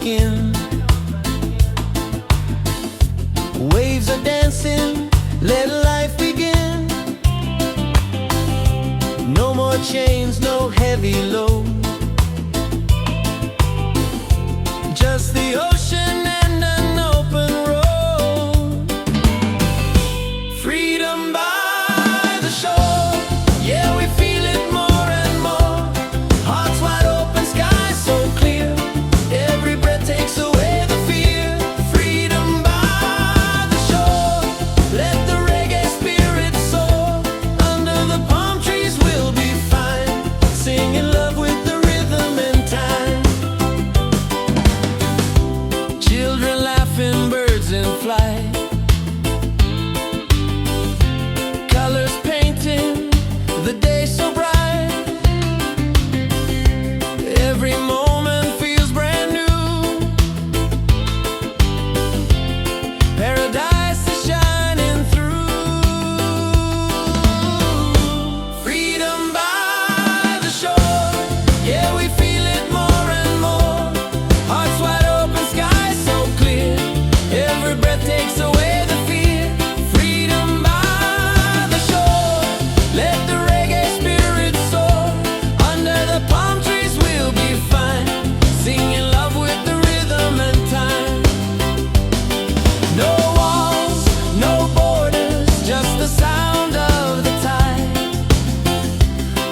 skin. Waves are dancing, let life begin. No more chains, no heavy load. Just the ocean and an open road. Freedom by the shore. Yeah, we feel it more and more. Hearts wide open, sky so clear. Every breath takes away the fear. Freedom by the shore. Let the reggae spirit soar. Under the palm trees we'll be fine, singing love with the rhythm and time. Children laughing, birds in flight. Colors painting the day so bright. Every moment feels brand new. Paradise is shining through. Freedom by the shore. Yeah, we feel it more and more. Hearts wide open, sky so clear. Every breath takes away the fear. Freedom by the shore. Let the reggae spirit soar. Under the palm trees we'll be fine, singing love with the rhythm and time. No walls, no borders, just the sound of the tide.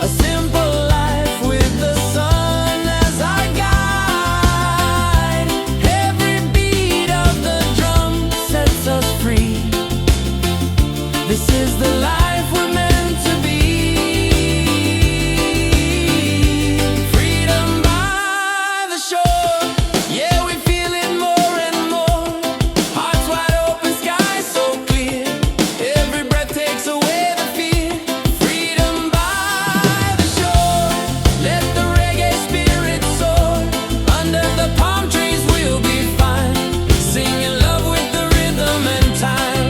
A simple life with the sun as our guide. Every beat of the drum sets us free. This is the life we're meant to be. Freedom by the shore. Yeah, we feel it more and more. Hearts wide open, sky so clear. Every breath takes away the fear. Freedom by the shore. Let the reggae spirit soar. Under the palm trees we'll be fine, singing love with the rhythm and time.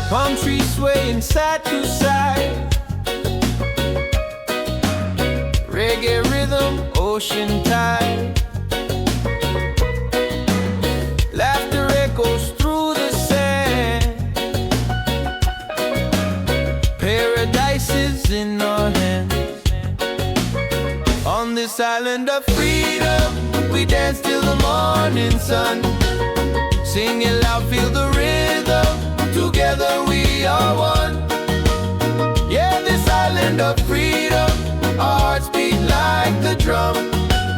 Palm trees swaying side to side. Reggae rhythm, ocean tide. Laughter echoes through the sand. Paradise is in our hands. On this island of freedom, we dance till the morning sun. Singing loud, feel the rhythm. Together we are one. Yeah, this island of freedom, our hearts beat like the drum.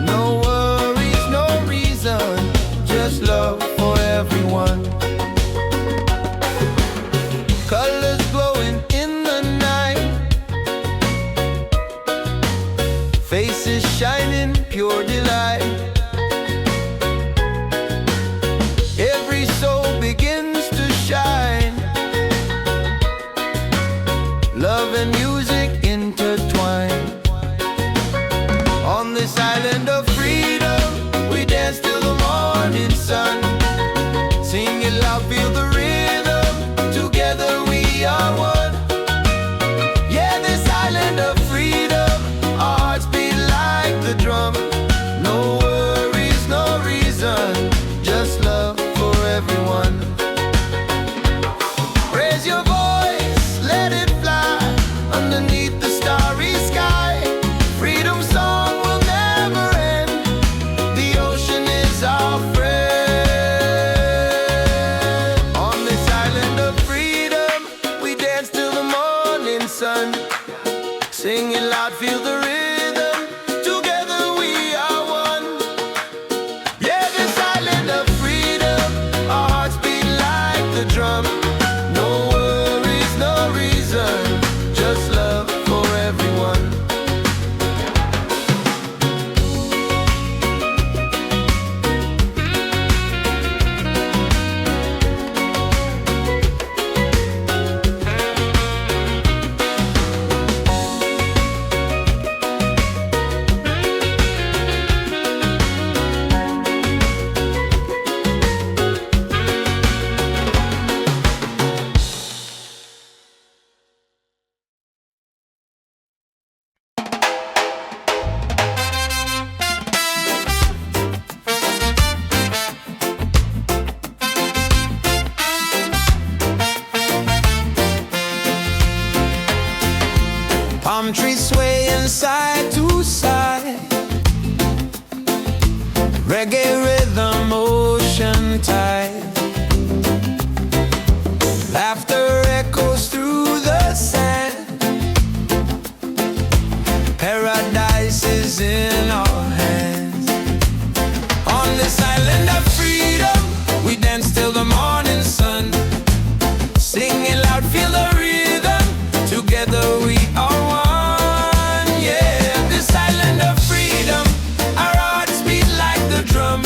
No worries, no reason, just love for everyone. Colors glowing in the night, faces shining, pure delight. Every soul begins to shine. Love and music intertwine. On this island of freedom, we dance till the morning. side to side. Reggae rhythm, ocean tide. Laughter echoes through the sand. Paradise is in our hands. On this island of freedom, we dance till the morning sun. Singing loud, feel the rhythm. Together we are one. Yeah, this island of freedom, our hearts beat like the drum.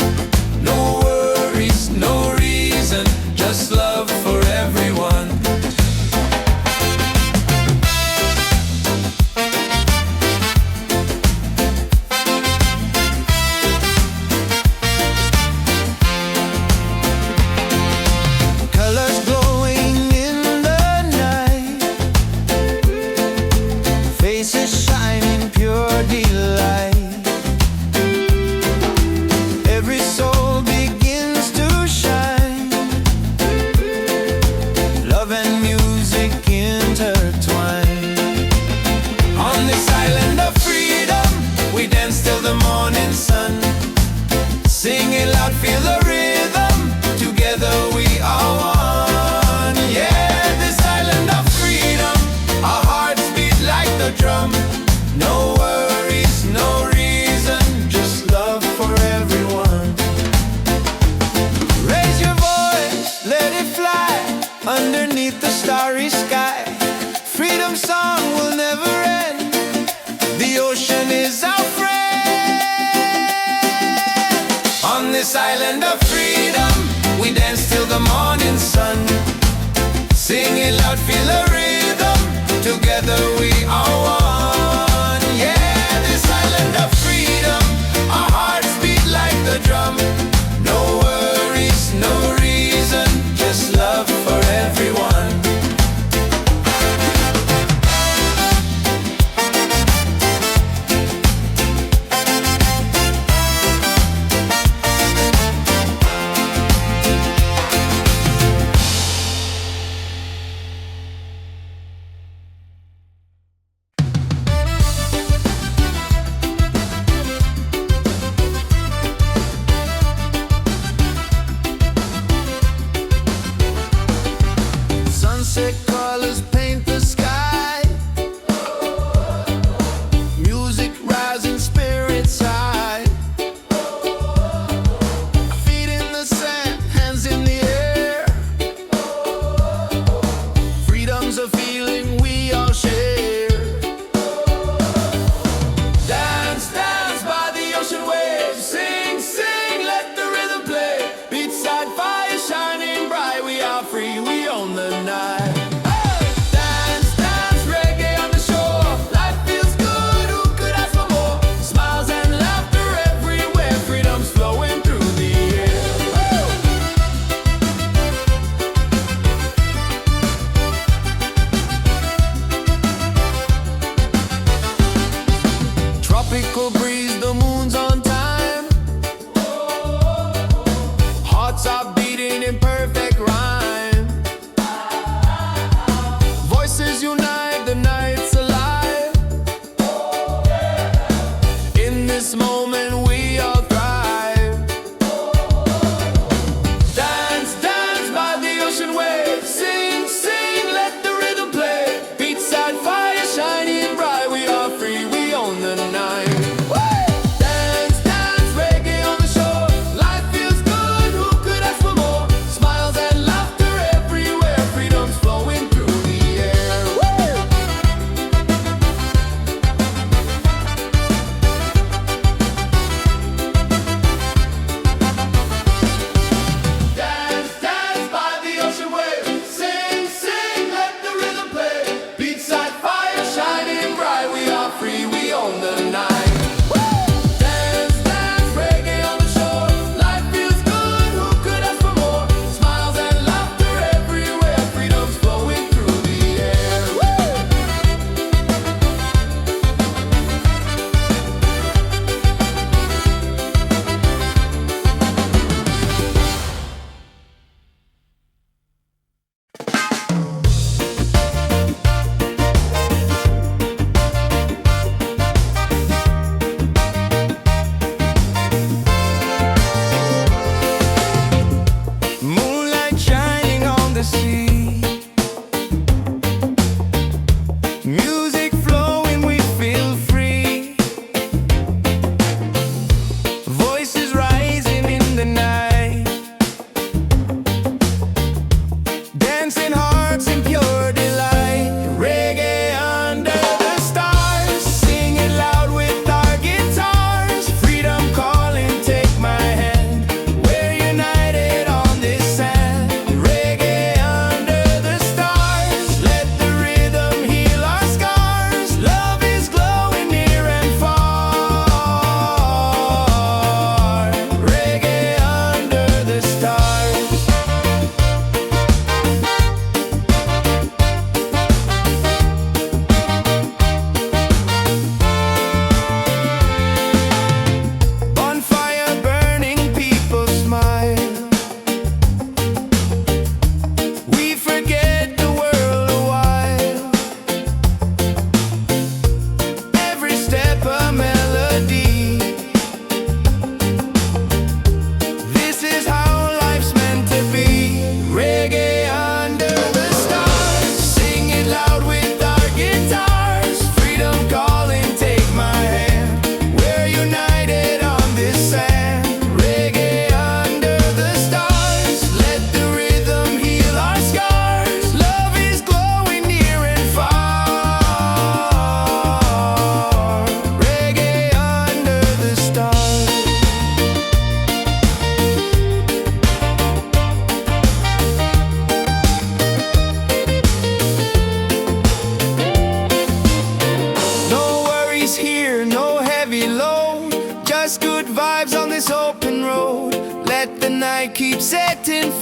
No worries, no reason, just love for everyone. Colors glowing in the night, faces shining pure delight. Every soul begins to shine. Love and music intertwine. On this island of freedom, we dance till the morning sun. Singing loud, feel the rhythm. Together we are one. Yeah, this island of freedom, our hearts beat like the drum. No worries, no reason, just love for everyone. Raise your voice, let it fly underneath the starry sky. Freedom song will never end. The ocean is our friend. On this island of freedom, we dance till the morning sun. Singing loud, feel the rhythm. Together we are one. Yeah, this island of freedom, our hearts beat like the drum. No worries, no reason, just love for everyone. Sunset colors paint the sky. Music rising, spirits high. Feet in the sand, hands in the air. Freedom's a feeling we all share. Dance, dance by the ocean waves. Sing, sing, let the rhythm play. Beachside fire shining bright. We are free, we own the night. Hey! Dance, dance, reggae on the shore. Life feels good, who could ask for more? Smiles and laughter everywhere. Freedom's flowing through the air. Woo! Tropical breeze, the moon's on time. Hearts are beating in perfect rhyme. Voices unite, the night's alive. In this moment we all thrive. Dance, dance by the ocean waves. Sing, sing, let the rhythm play. Beachside fire shining bright. We are free, we own the night. Dance, dance, reggae on the shore. Life feels good, who could ask for more? Smiles and laughter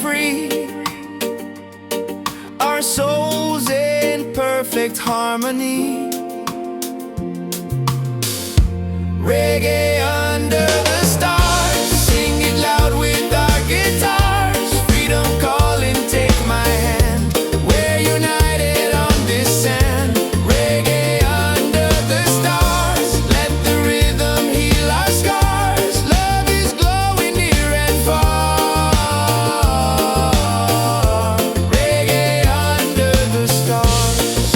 free, our souls in perfect harmony. Reggae under the stars, sing it loud with our guitars. Freedom calling, take my hand, we're united on this sand. Reggae under the stars, let the rhythm heal our scars. Love is glowing near and far. Reggae under the stars.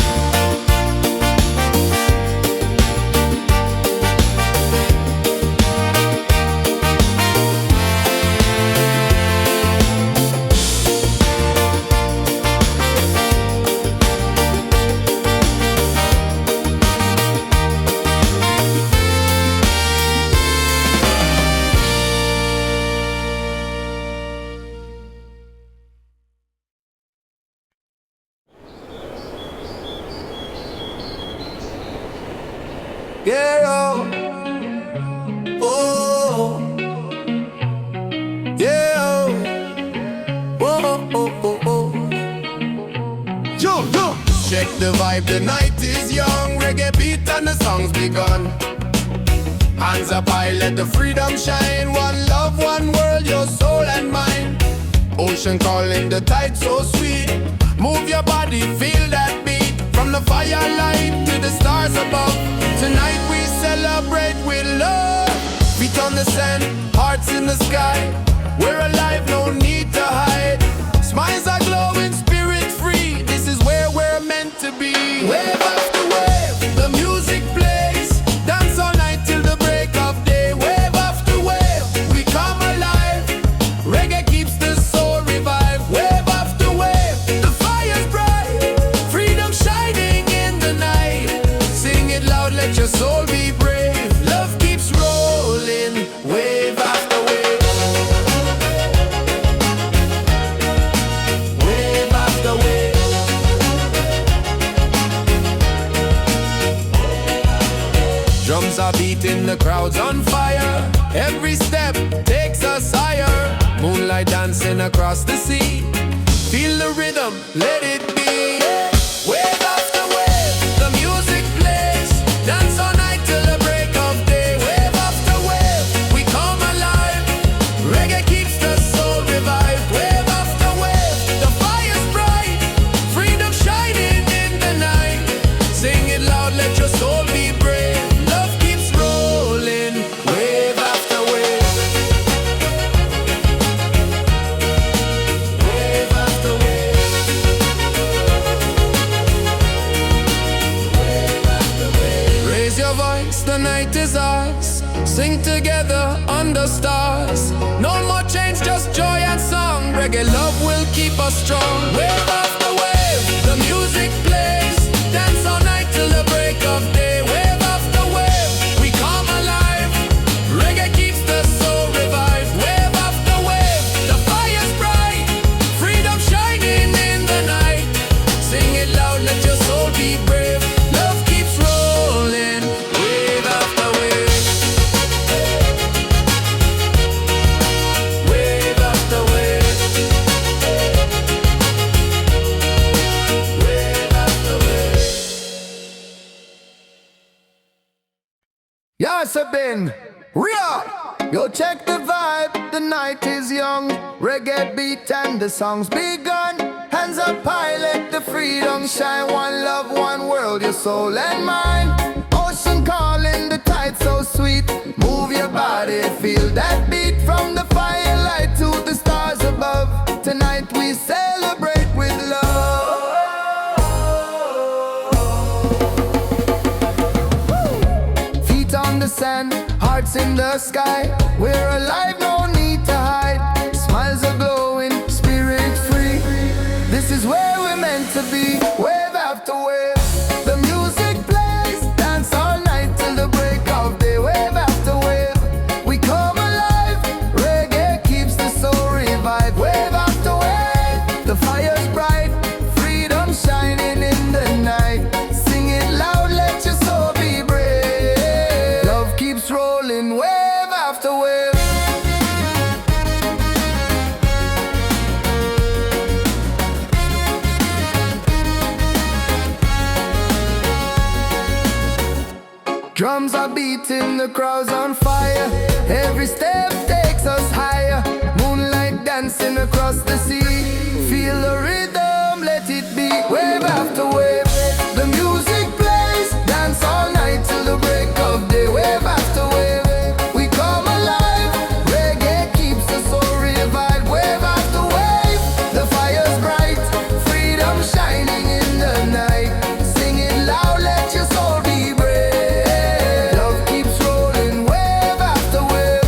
Yeah, oh, oh, yeah, oh, oh, oh, oh, oh. Jump, jump. Check the vibe, the night is young. Reggae beat and the song's begun. Hands up high, let the freedom shine. One love, one world, your soul and mine. Ocean calling, the tide so sweet. Move your body, feel that beat. From the firelight to the stars above. Tonight we celebrate with love. Feet on the sand, hearts in the sky. We're alive, no need to hide. Smiles are glowing, spirit free. This is where we're meant to be. Wave after wave, the music plays. Dance all night till the break of day. Wave after wave, we come alive. Reggae keeps the soul revived. Wave after wave, the fire's bright. Freedom shining in the night. Sing it loud, let your soul be brave. Love keeps rolling, wave after wave. Wave after wave. Drums are beating, the crowd's on fire. Every step takes us higher. Moonlight dancing across the sea. Feel the rhythm, let it be. Wave after wave, the music plays. Dance all night till the break of day. Wave after wave, we come alive. Reggae keeps the soul revived. Wave after wave, the fire's bright. Freedom shining in the night. Sing it loud, let your soul be brave. Love keeps rolling, wave after wave. Wave after wave. Raise your voice, the night is ours. Sing together under stars. No more change, just joy and song. Reggae love will keep us strong. Wave after wave, the music plays. Dance all night till the break of day. Wave after wave, we come alive. Reggae keeps the soul revived. Wave after wave, the fire's bright. Freedom shining in the night. Sing it loud, let your soul be brave. Love keeps rolling, wave after wave. Wave after wave. Wave after wave. Yes, I've been real. Go check the vibe, the night is young. Reggae beat and the song's begun. Hands up high, let the freedom shine. One love, one world, your soul and mine. Ocean calling, the tide so sweet. Move your body, feel that beat. From the firelight to the stars above. Tonight we celebrate with love. Feet on the sand, hearts in the sky. We're alive, no need to hide. Smiles are glowing, spirit free. This is where we're meant to be. Wave after wave, the music plays. Dance all night till the break of day. Wave after wave, we come alive. Reggae keeps the soul revived. Wave after wave, the fire's bright. Freedom shining in the night. Sing it loud, let your soul be brave. Love keeps rolling, wave after wave. Drums are beating, the crowd's on fire. Every step takes us higher. Moonlight dancing across the sea. Feel the rhythm, let it be. Wave after wave, the music plays. Dance all night till the break of day. Wave after wave, we come alive. Reggae keeps us so revived. Wave after wave, the fire's bright. Freedom shining in the night. Sing it loud, let your soul be brave. Love keeps rolling, wave after wave.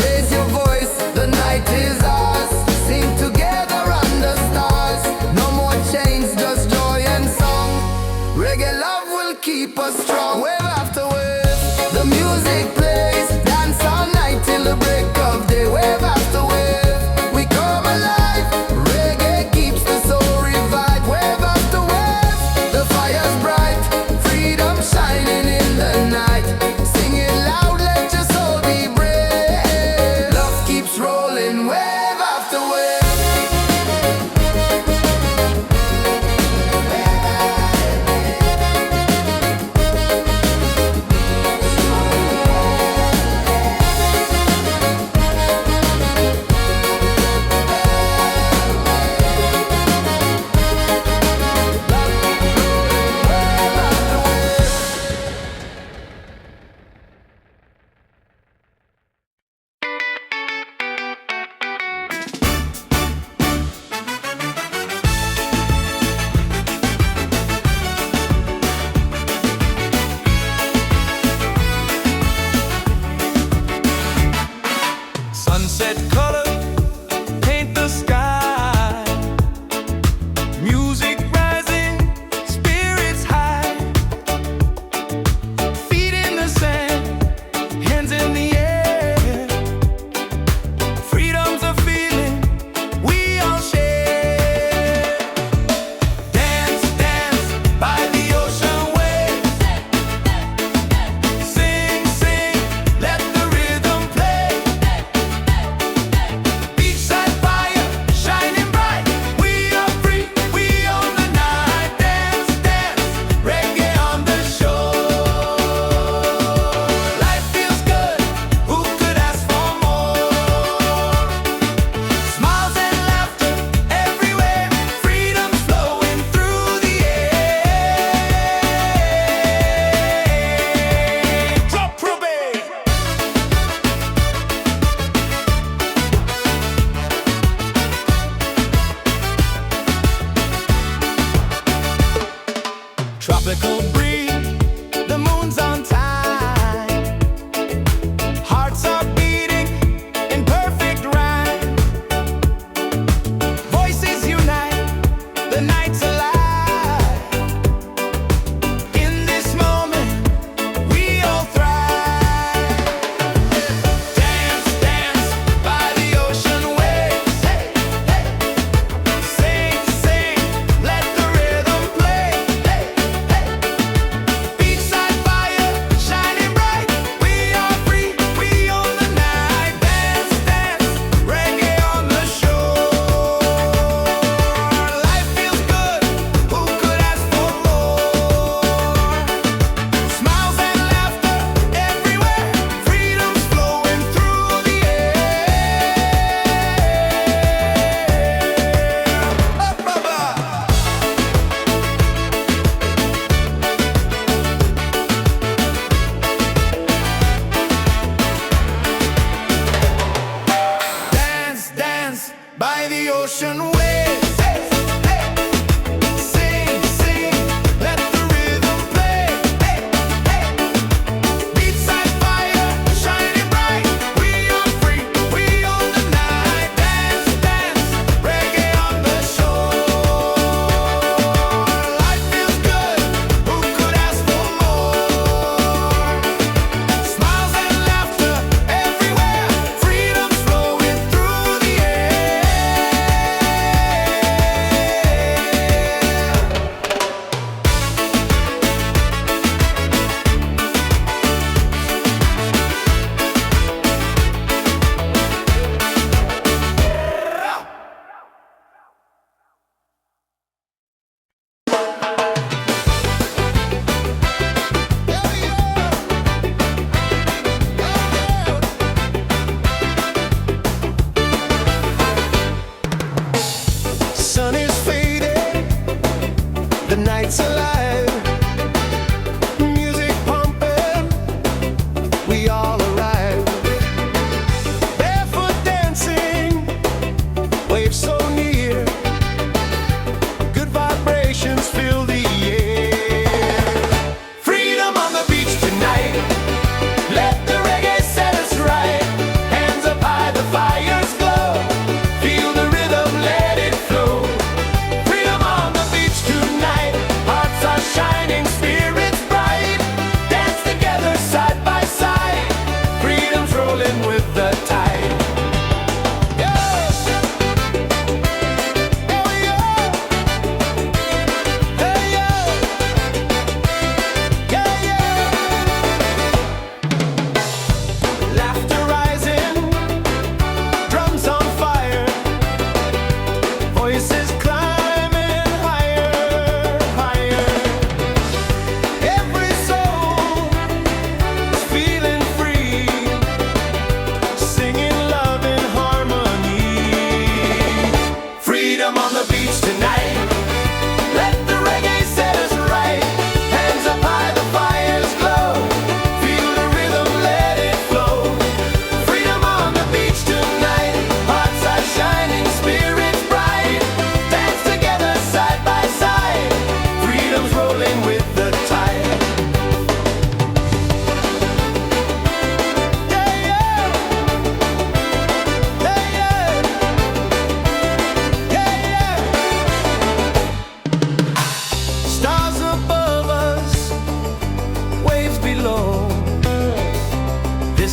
Raise your voice, the night is ours. Sing together under stars. No more chains, just joy and song. Reggae love will keep us strong. Wave after wave, the music plays. Dance all night till the break of day. Wave after wave, we come alive. Reggae keeps the soul revived. Wave after wave, the fire's bright. Freedom shining in the night. Sing it loud, let your soul be brave. Love keeps rolling, wave after wave.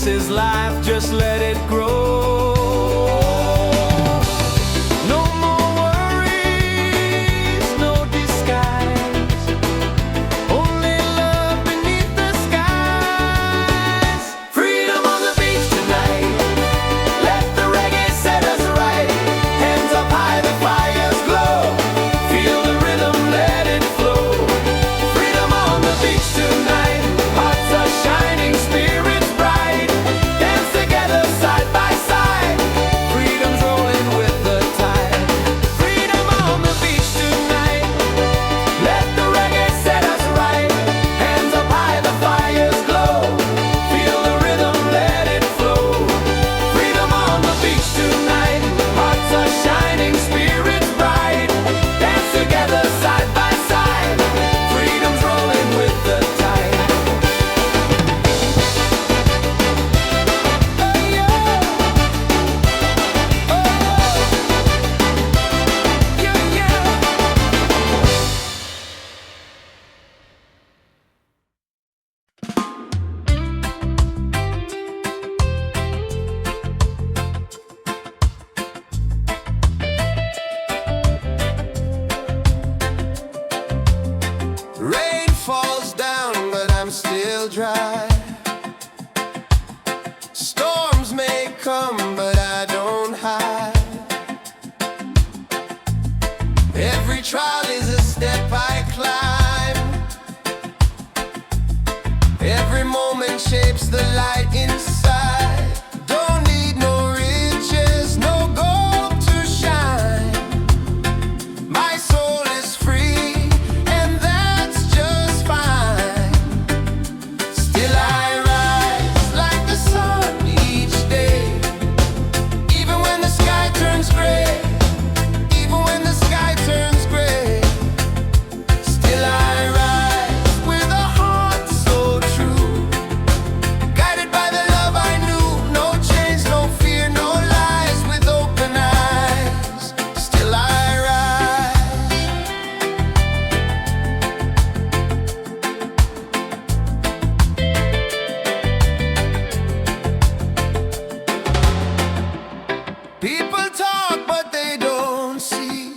This is life, just let it grow. No more worries, no disguise, only love beneath the skies. Freedom on the beach tonight, let the reggae set us right. Hands up high, the fires glow, feel the rhythm, let it flow. Freedom on the beach tonight, hearts are shining, spirits bright. Dance together side by side, freedom's rolling with the tide. Freedom on the beach tonight, let the reggae set us right. Hands up high, the fires glow, feel the rhythm, let it flow. Freedom on the beach tonight, hearts are shining, spirits bright. Dance together side by side, freedom's rolling with the tide. Rain falls down, but I'm still dry. Storms may come, but I don't hide. Every trial is a step I climb. Every moment shapes the light inside. Don't need no riches, no gold to shine. My soul is free, and that's just fine. Still I rise like the sun each day, even when the sky turns gray, even when the sky turns gray. Still I rise with a heart so true, guided by the love I knew. No chains, no fear, no lies, with open eyes. Still I rise. People talk, but they don't see.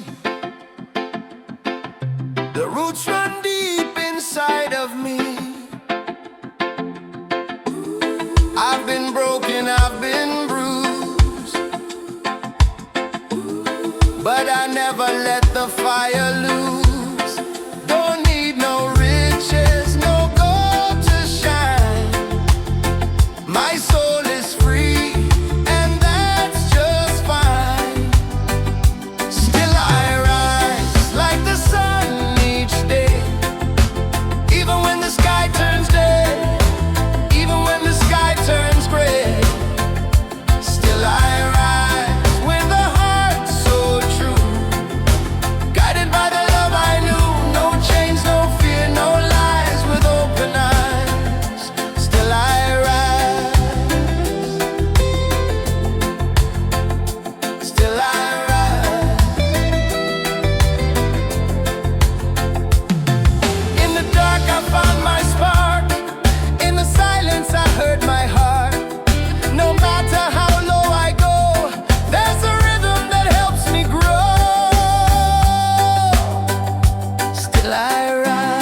The roots run deep inside of me. I've been broken, I've been bruised, but I never let the fire lose. Don't need no riches, no gold to shine. My soul is free, and that's just fine. Still I rise like the sun each day, even when the sky turns day, even when the sky turns gray. Still I rise with a heart so true, guided by the love I knew. No chains, no fear, no lies, with open eyes. Still I rise. Still I rise. In the dark I found my spark, in the silence I heard my heart. No matter how low I go, there's a rhythm that helps me grow. Still I rise.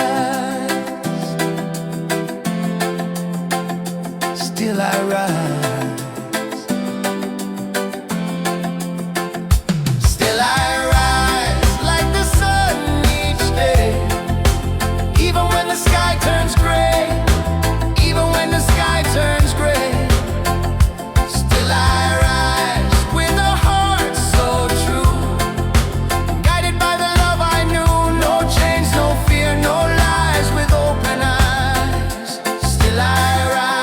Still I rise. Still I rise like the sun each day, even when the sky turns gray, even when the sky turns gray. Still I rise with a heart so true, guided by the love I knew. No chains, no fear, no lies, with open eyes. Still I rise.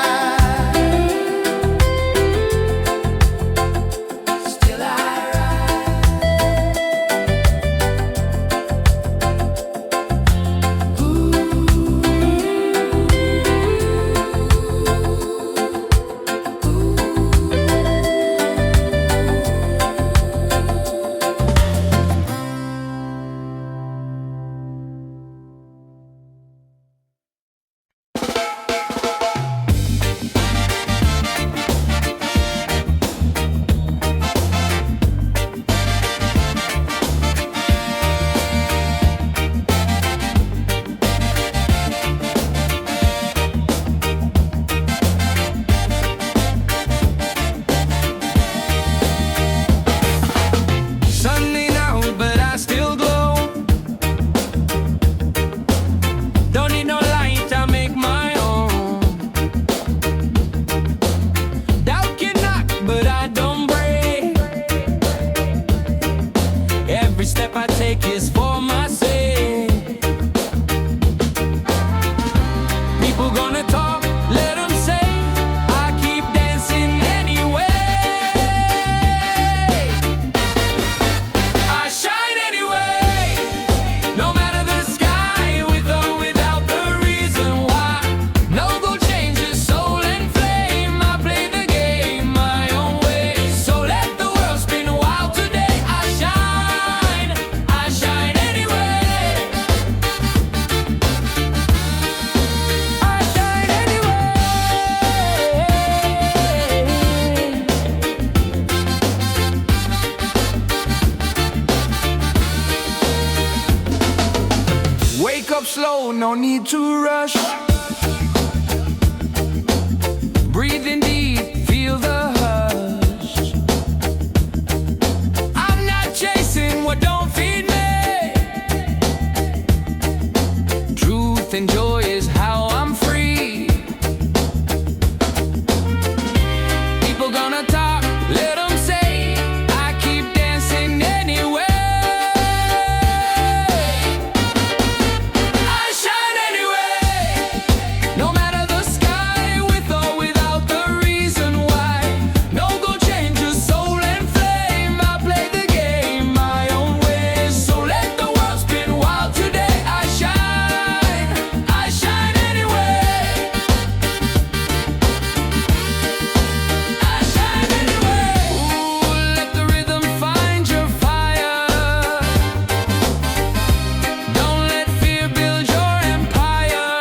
slow, no need to rush. Breathing deep, feel the hush. I'm not chasing what don't feed me. Truth and joy is how I'm free. People gonna talk, let them say. I keep dancing anyway. I shine anyway. No matter the sky, with or without the reason why. No go change your soul and flame. I play the game my own way. So let the world spin wild today. I shine anyway. I shine anyway. Ooh, let the rhythm find your fire. Don't let fear build your empire.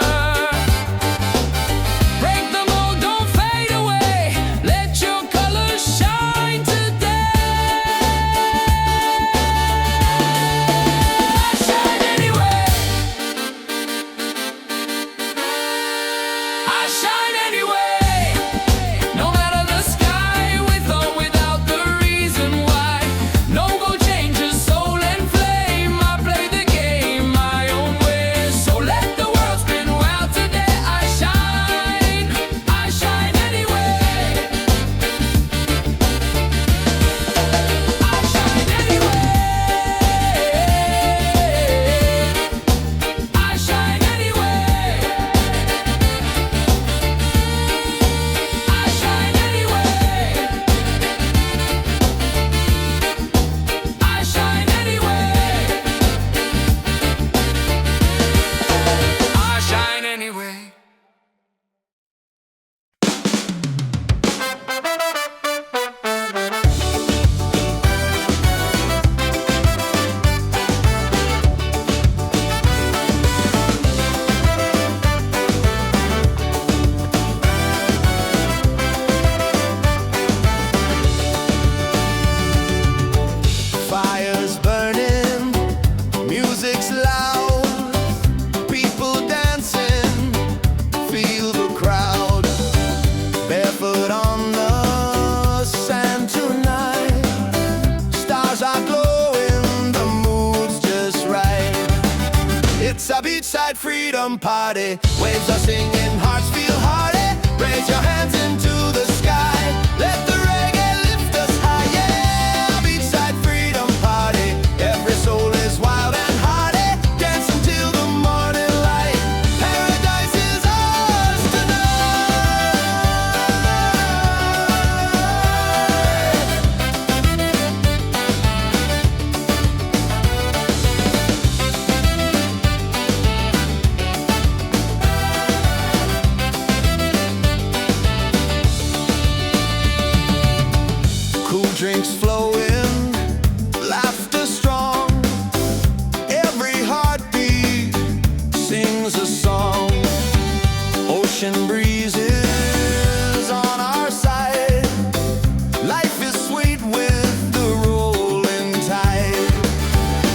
Break the mold, don't fade away. Let your colors shine today. I shine anyway. I shine anyway. No matter the sky, with or without the reason why. No go change your soul and flame. I play the game my own way. So let the world spin wild today. I shine anyway. I shine anyway. I shine anyway. I shine anyway. I shine anyway. I shine anyway. Fire's burning, music's loud, people dancing, feel the crowd. Barefoot on the sand tonight, stars are glowing, the mood's just right. It's a beachside freedom party, waves are singing, hearts feel hearty. Raise your hands into the sky, let the reggae lift us high. Yeah, beachside freedom party, every soul is wild and hearty. Dance until the morning light, paradise is ours tonight. Cool drinks flowing, laughter strong. Every heartbeat sings a song. Ocean breezes on our side. Life is sweet with the rolling tide.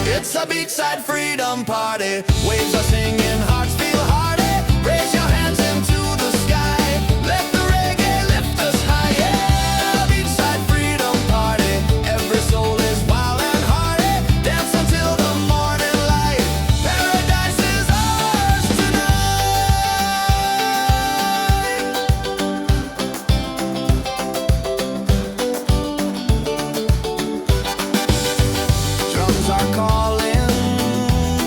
It's a beachside freedom party, waves are singing, hearts feel hearty. Raise your hands into the sky, let the reggae lift us high. Yeah, beachside freedom party, every soul is wild and hearty. Dance until the morning light, paradise is ours tonight. Drums are calling,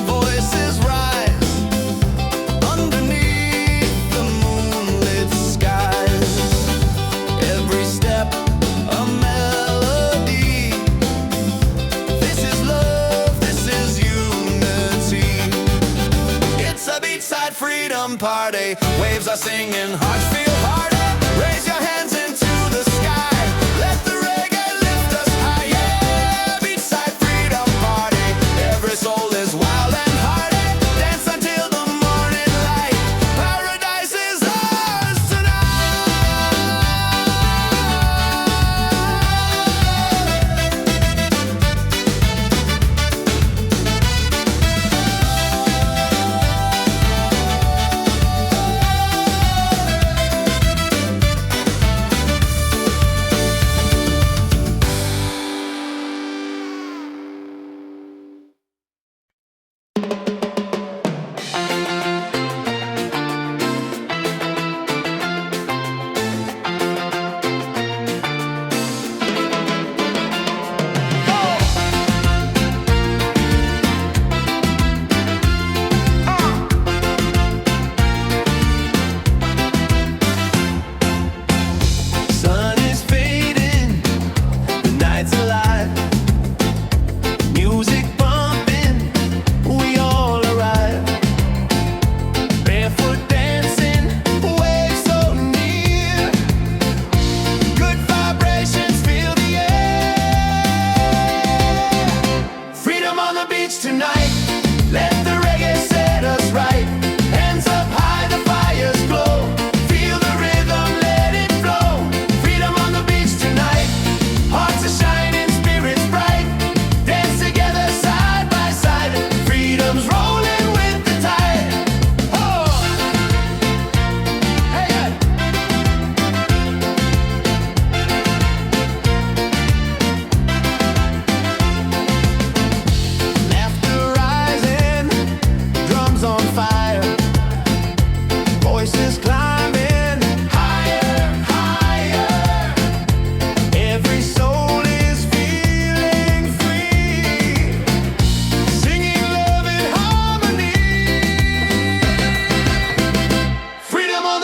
voices rise underneath the moonlit skies. Every step a melody. This is love, this is unity. It's a beachside freedom party, waves are singing, hearts feel hearty. Raise your hands into the sky, let the reggae lift us high. Yeah, beachside freedom party, every soul is wild and hearty. Dance until the morning light, paradise is ours tonight.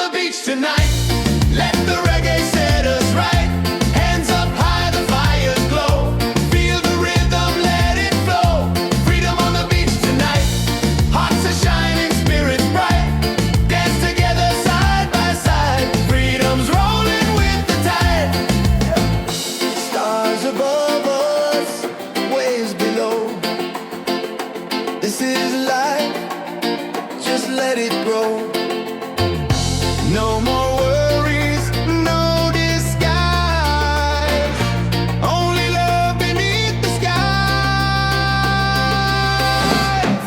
the beach tonight. Let the reggae set us right. Hands up high, the fires glow. Feel the rhythm, let it flow. Freedom on the beach tonight. Hearts are shining, spirits bright. Dance together side by side. Freedom's rolling with the tide. Stars above us, waves below. This is life, just let it grow. No more worries, no disguise. Only love beneath the sky.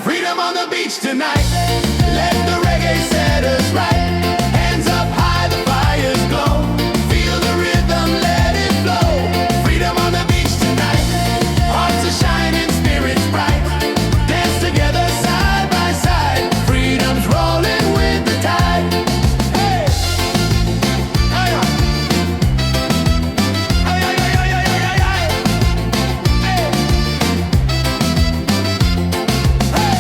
Freedom on the beach tonight. Let the reggae set us right. Hands up high, the fires glow. Feel the rhythm, let it flow. Freedom on the beach tonight. Hearts are shining, spirits bright. Dance together side by side. Freedom's rolling with the tide. Hey! Aye, aye. Aye, aye, aye, aye, aye, aye, aye. Hey! Hey!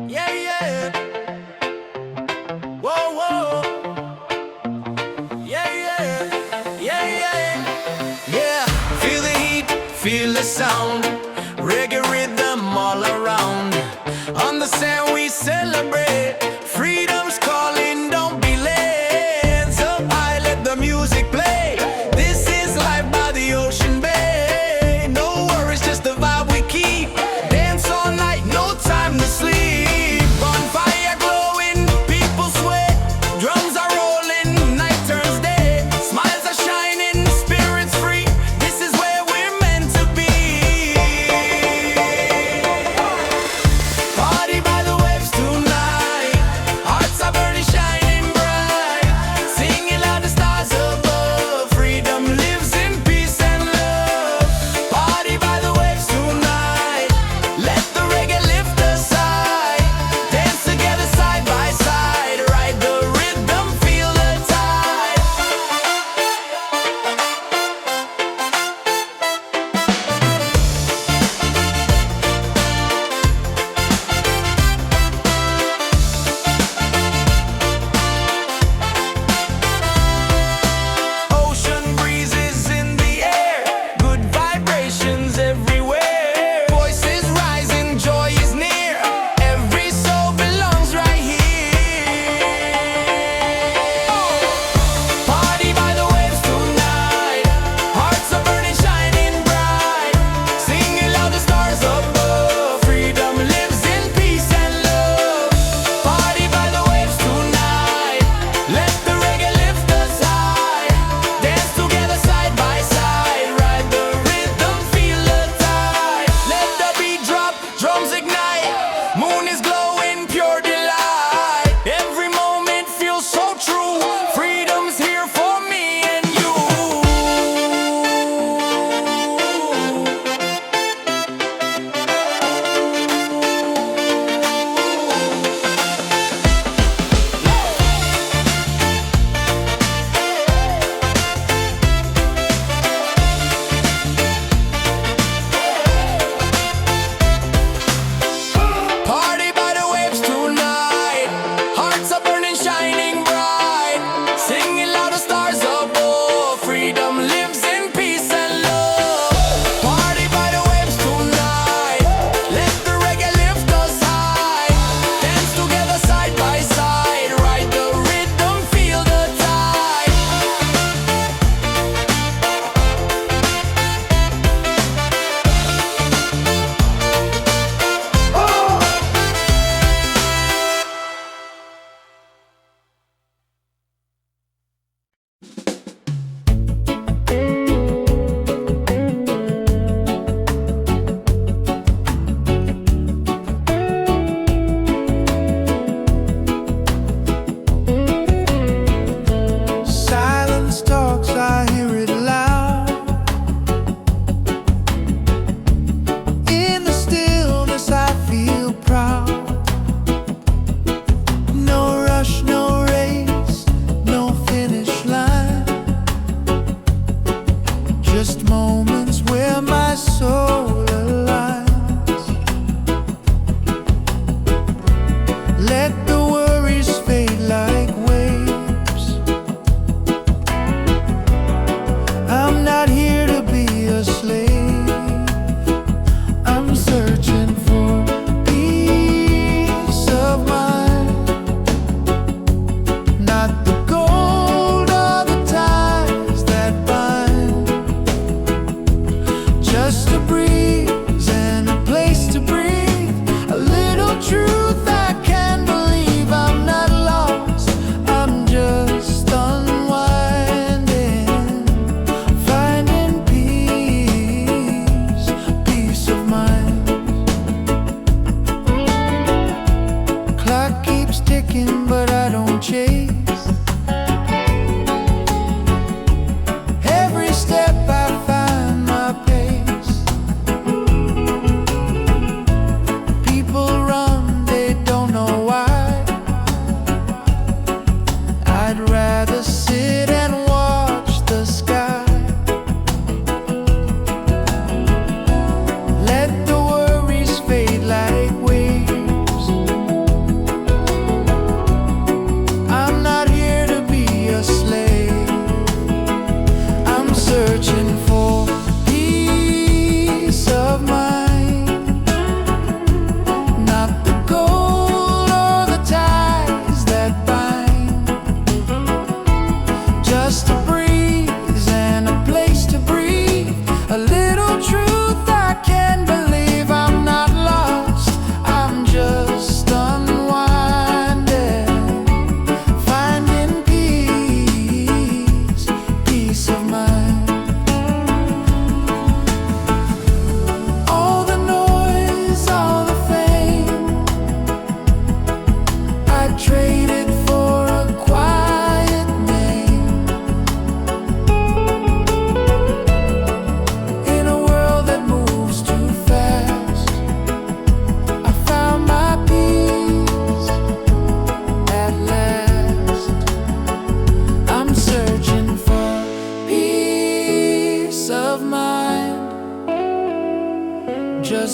Yeah, yeah. Whoa, whoa. Yeah, yeah. Yeah, yeah. Yeah. Feel the heat, feel the sound. Reggae rhythm all around. On the sand we celebrate. Freedom's calling, don't be late. Hands up high, let the music play. This is life by the ocean bay. No worries, just the vibe we keep. Dance all night, no time to sleep. Bonfire glowing, people sweat. Drums are rolling, night turns day. Smiles are shining, spirits free. This is where we're meant to be. Party by the waves tonight.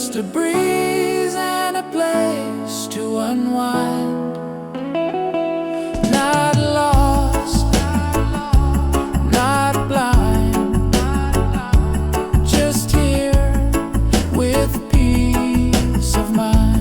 just a breeze and a place to unwind. Not lost, not blind, just here with peace of mind.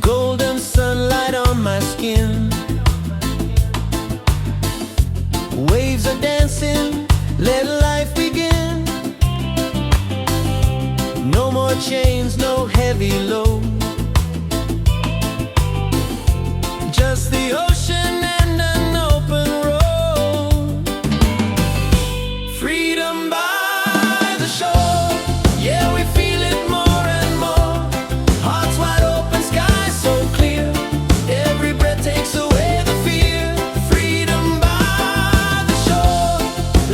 Golden sunlight on my skin, waves are dancing, let life begin. No more chains, no heavy load, just the ocean and an open road. Freedom by the shore, yeah, we feel it more and more. Hearts wide open, sky so clear, every breath takes away the fear. Freedom by the shore,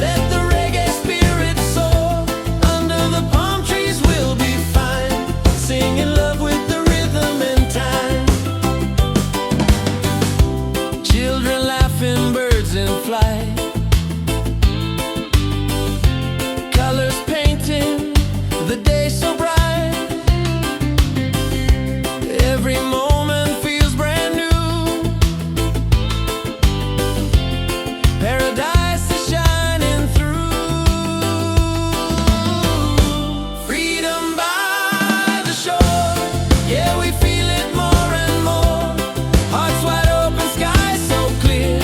let the reggae spirit soar. Under the palm trees we'll be fine, singing love with the rhythm and time. Children laughing, birds in flight, colors painting the day so bright. Every moment feels brand new, paradise is shining through. Freedom by the shore, yeah, we feel it more and more. Hearts wide open, sky so clear,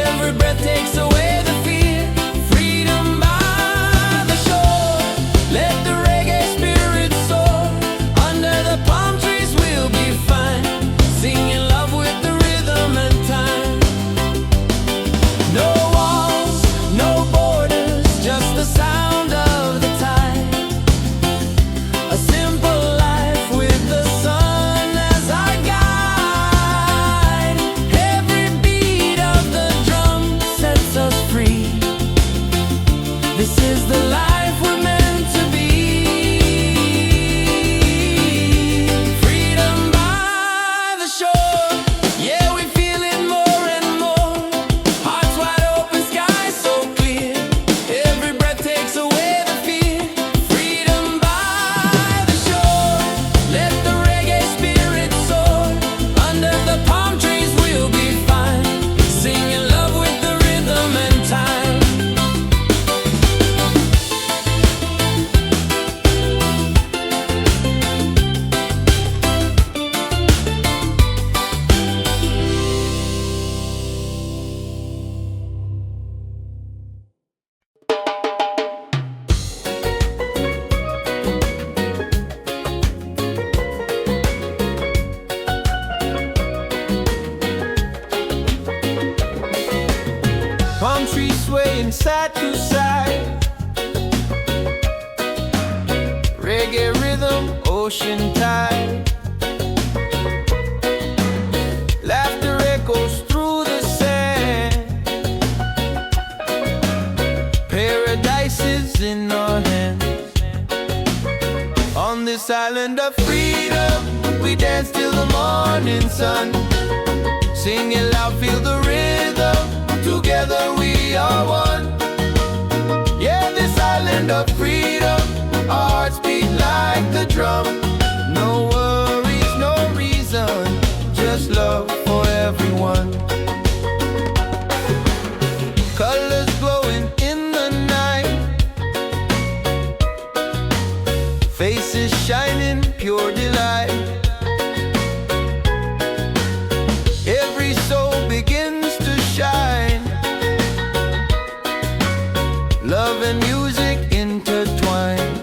every breath takes away the fear. Freedom by the shore, let the reggae spirit soar. Under the palm trees we'll be fine, singing love with the rhythm and time. No walls, no borders, just the sound of the tide. A simple life with the sun as our guide. Every beat of the drum sets us free. This is the life we're meant to be. Freedom by the shore, yeah, we feel it more and more. Hearts wide open, sky so clear, every breath takes away the fear. Freedom by the shore, let the reggae spirit soar. Under the palm trees we'll be fine, singing love with the rhythm and time. Palm trees swaying side to side, reggae rhythm, ocean tide. Laughter echoes through the sand, paradise is in our hands. On this island of freedom, we dance till the morning sun, singing loud, feel the rhythm. Together we are one. Yeah, this island of freedom, our hearts beat like the drum. No worries, no reason, just love for everyone. Colors glowing in the night, faces shining, pure delight. Every soul begins to shine, love and music intertwined.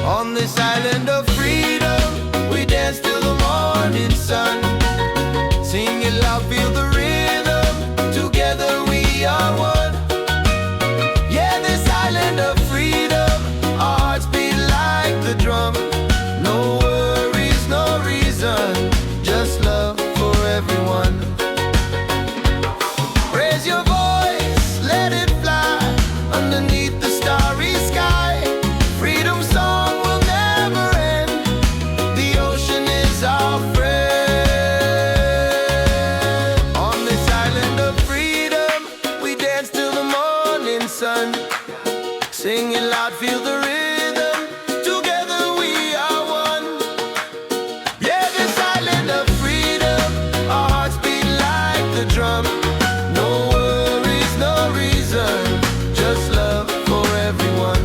On this island of freedom, we dance till the morning sun, feel the rhythm. Together we are one. Yeah, this island of freedom. Our hearts beat like the drum. No worries, no reason, just love for everyone.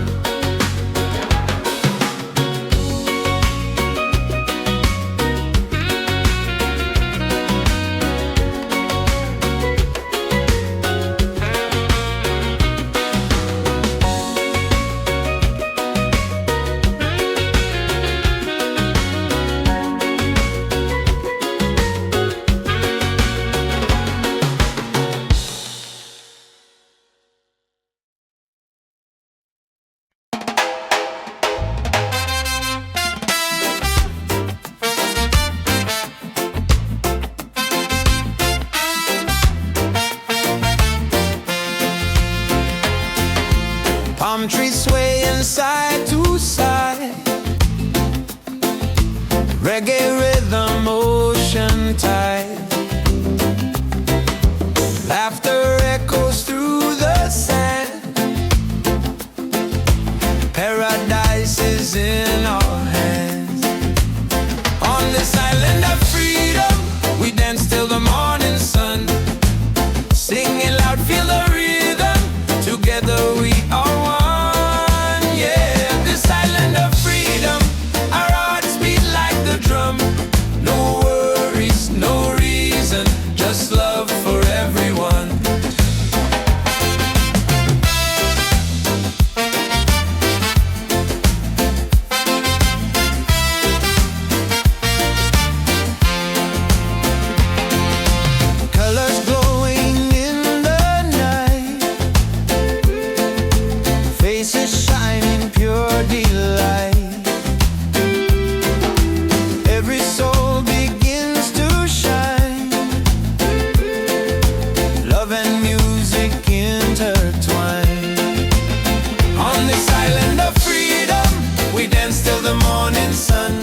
Palm trees swaying side to side, reggae rhythm, ocean tide. Laughter echoes through the sand. Paradise is in our hands. On this island of freedom, we dance till the morning sun. Singing loud, feel the rhythm. Together we are one. Yeah, this island of freedom. Our hearts beat like the drum. No worries, no reason, just love for everyone. Colors glowing in the night, faces shining pure delight. Every soul begins to shine. Love and music intertwine. On this island of freedom, we dance till the morning sun.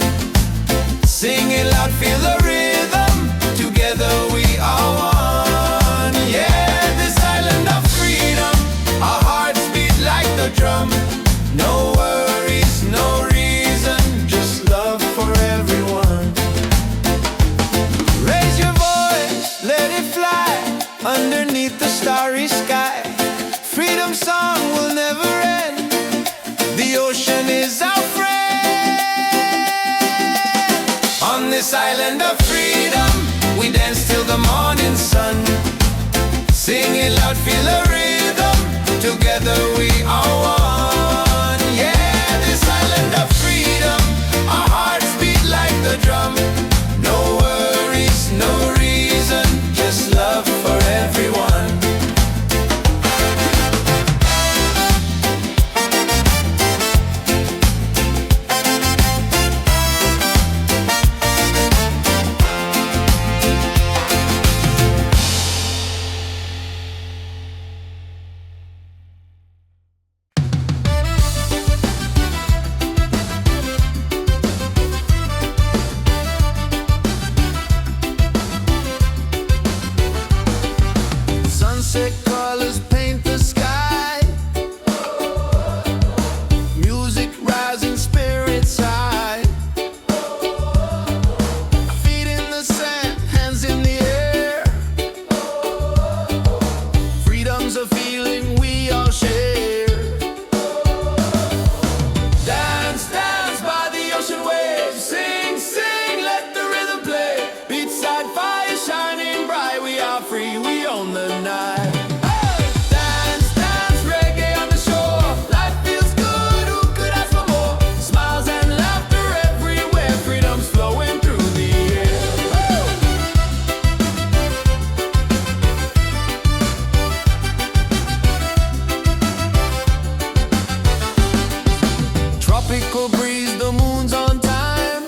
Sing it loud, feel the rhythm. Together we are one. Yeah, this island of freedom. Our hearts beat like the drum. No worries, no reason, just love for everyone. Raise your voice, let it fly underneath the starry sky. Freedom song will never end. The ocean is our friend. On this island of freedom, we dance till the morning sun. Sing it loud, feel the rhythm. Together we are one. Yeah, this island of freedom. Our hearts beat like the drum. No worries, no reason, just love for everyone. Sunset colors paint the sky. Music rising, spirits high. Feet in the sand, hands in the air. Freedom's a feeling we all share. Dance, dance by the ocean waves. Sing, sing, let the rhythm play. Beachside fire shining bright. We are free, we own the night. Hey! Dance, dance, reggae on the shore. Life feels good, who could ask for more? Smiles and laughter everywhere. Freedom's flowing through the air. Woo! Tropical breeze, the moon's on time.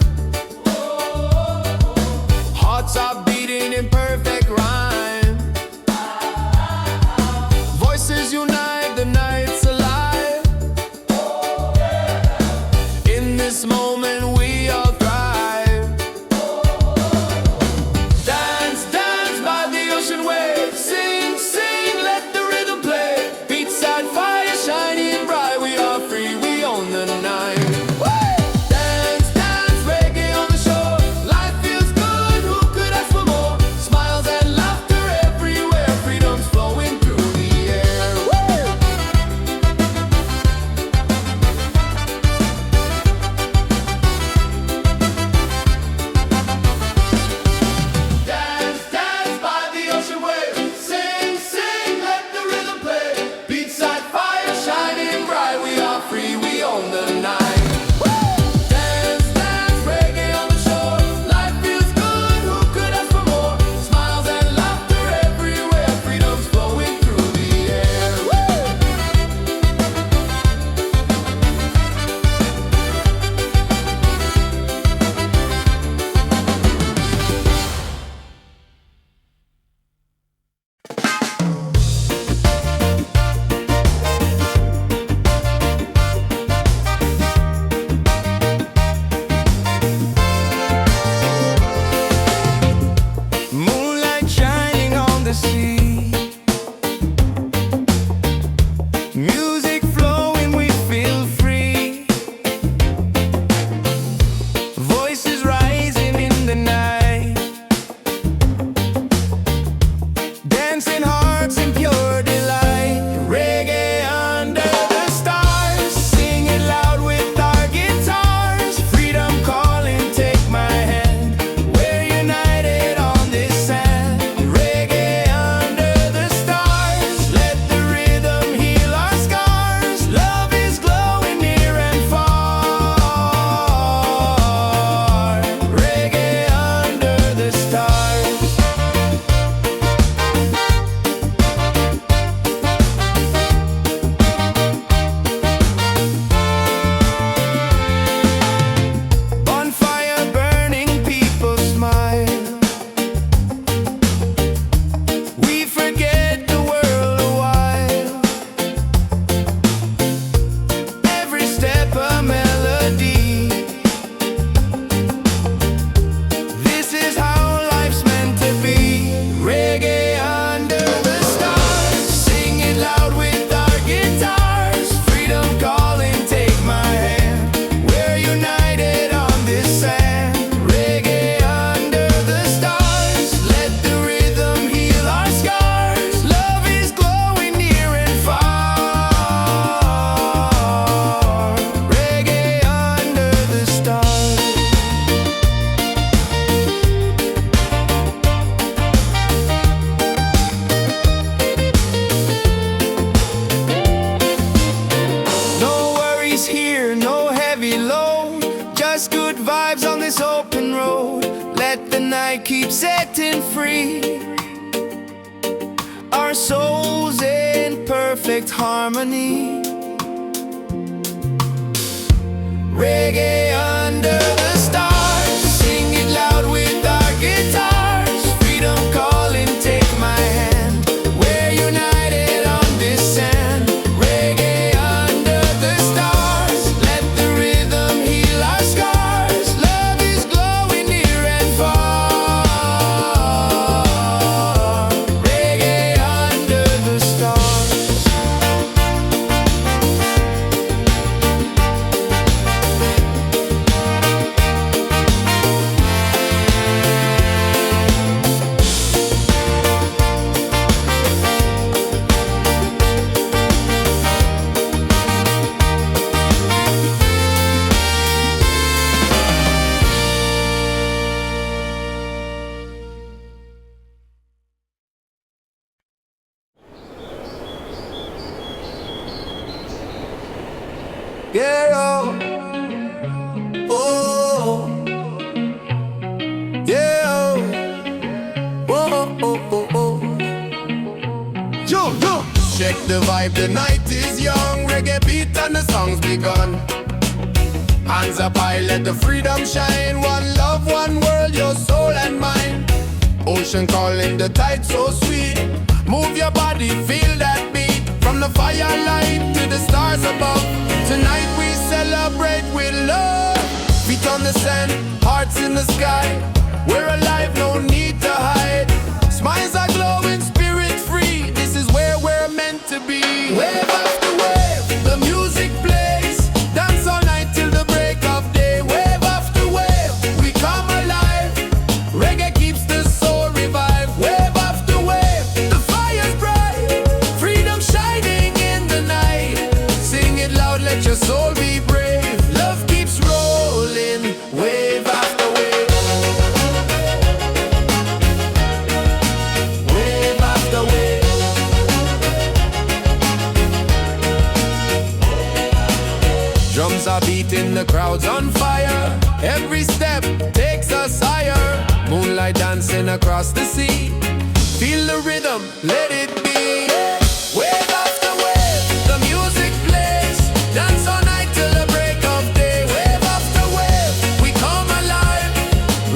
Hearts are beating in perfect rhyme. Voices unite, the night's alive. In this moment we all thrive. Dance, dance by the ocean waves. Sing, sing, let the rhythm play. Beachside fire shining bright. We are free, we here, no heavy load, just good vibes on this open road. Let the night keep setting free, our souls in perfect harmony. Reggae under the stars, sing it loud with our guitars. Freedom calling, take my hand, we're united on this sand. Reggae under the stars, let the rhythm heal our scars. Love is glowing near and far. Reggae under the stars. Yeah, oh, oh, yeah, oh, oh, oh, oh, oh. Yo, yo. Check the vibe, the night is young. Reggae beat and the song's begun. Hands up high, let the freedom shine. One love, one world, your soul and mind. Ocean calling, the tide so sweet. Move your body, feel that beat. From the firelight to the stars above, tonight we celebrate with love. Feet on the sand, hearts in the sky. We're alive, no need to hide. Smiles are glowing, spirit free. This is where we're meant to be. Wave after wave, the music plays. Dance all night till the break of day. Wave after wave, we come alive. Reggae keeps the soul revived. Wave after wave, the fire's bright. Freedom shining in the night. Sing it loud, let your soul be brave. Love keeps rolling, wave after wave. Wave after wave. Drums are beating, the crowd's on fire. Every step takes us higher. Moonlight dancing across the sea. Feel the rhythm, let it be. Wave after wave, the music plays. Dance all night till the break of day. Wave after wave, we come alive.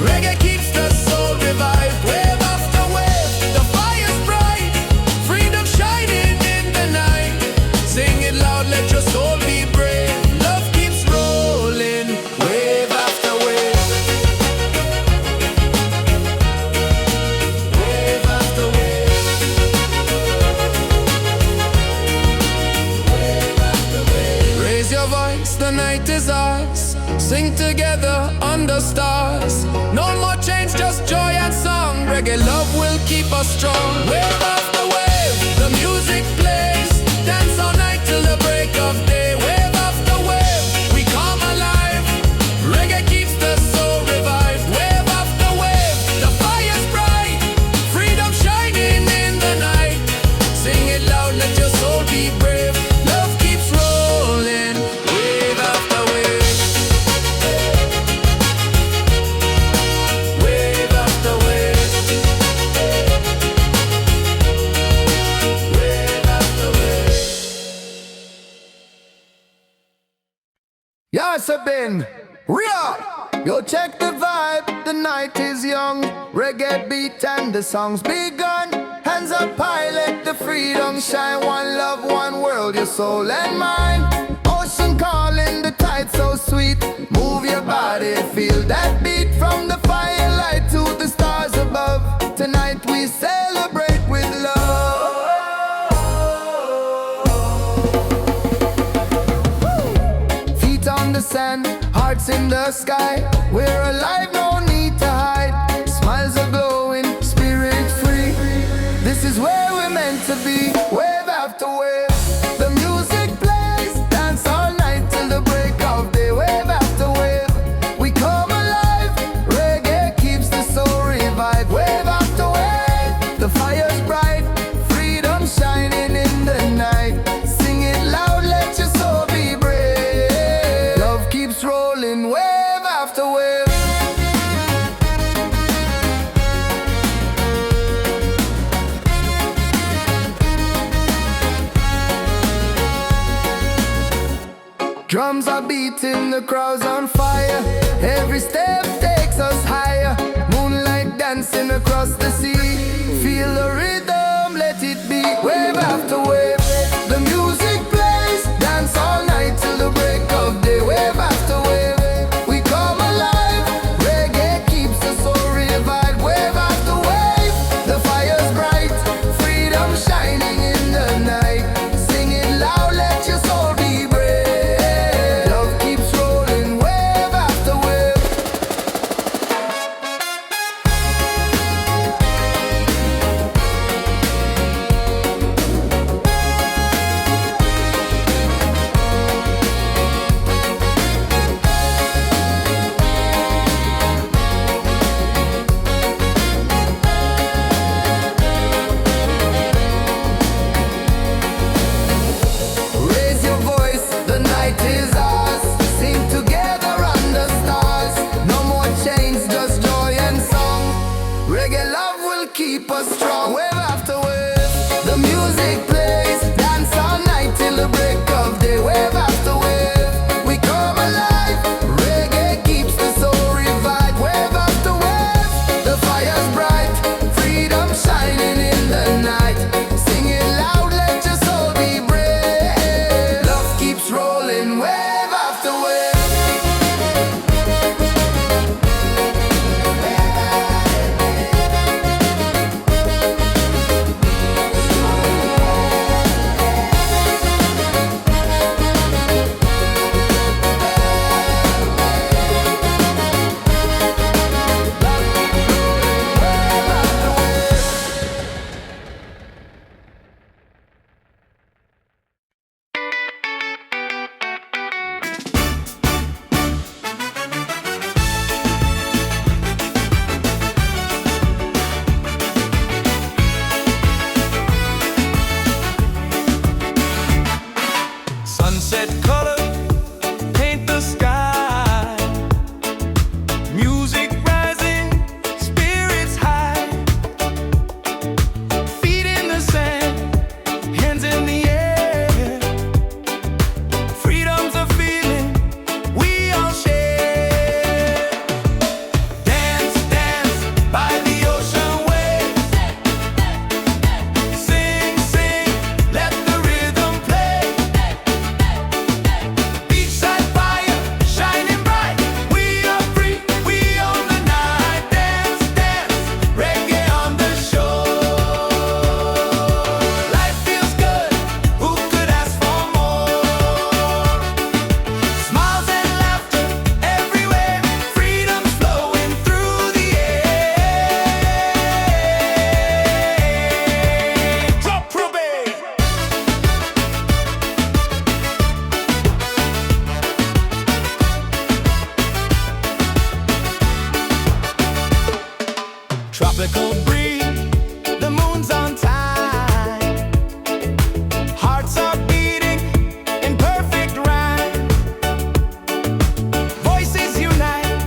Reggae keeps the soul revived. Wave after wave, the fire's bright. Freedom shining in the night. Sing it loud, let your soul be brave. Love keeps rolling, wave after wave. Wave after wave. Wave after wave. Raise your voice, the night is ours. Sing together under stars. No more change, just joy and song. Reggae love will keep us strong. Wave after wave, the music plays. Dance all night till the break of day. Wave after wave, we come alive. Reggae keeps the soul revived. Wave after wave, the fire's bright. Freedom shining in the night. Sing it loud, let your soul be brave. Love keeps rolling, wave after wave. Wave after wave. Wave after wave. Yes, I've been real. Yo, check the vibe, the night is young. Reggae beat and the song's begun. Hands up high, let the freedom shine. One love, one world, your soul and mind. Ocean calling, the tide so sweet. Move your body, feel that beat. From the firelight to the stars above, tonight we celebrate with love. Feet on the sand, hearts in the sky. We're alive, no need to hide. Smiles are glowing, spirit free. This is where we're meant to be. Wave after wave, the music plays. Dance all night till the break of day. Wave after wave, we come alive. Reggae keeps the soul revived. Wave after wave, the fire's bright. Freedom shining in the night. Sing it loud, let your soul be brave. Drums are beating, the crowd's on fire. Every step takes us higher. Moonlight dancing across the sea. Feel the rhythm, let it be. Wave after wave, the music plays. Dance all night till the break of day. Wave after wave, we come alive. Reggae keeps us so revived. Wave after wave, the fire's bright. Freedom shining in the night. Sing it loud, let your soul be brave. Love keeps rolling, wave after wave. Raise your voice, the night is ours. Sing together under stars. No more chains, just joy and song. Reggae love will keep us strong. Wave after wave, the music plays. Dance all night till the break of day. Wave after wave, we come alive. Reggae keeps the soul revived. Wave after wave, the fire's bright. Freedom shining in the night. Sing it loud, let your soul be brave. Love keeps rolling, wave after wave. Sunset color paint the sky. Music rising, spirits high. Feet in the sand, hands in the air. Freedom's a feeling we all share. Dance, dance by the ocean waves. Sing, sing, let the rhythm play. Beachside fire, shining bright. We are free, we own the night. Dance, dance, reggae on the shore. Life feels good, who could ask for more? Smiles and laughter everywhere. Freedom's flowing through the air. Drop probate. Tropical breeze, the moon's on time. Hearts are beating in perfect rhyme. Voices unite,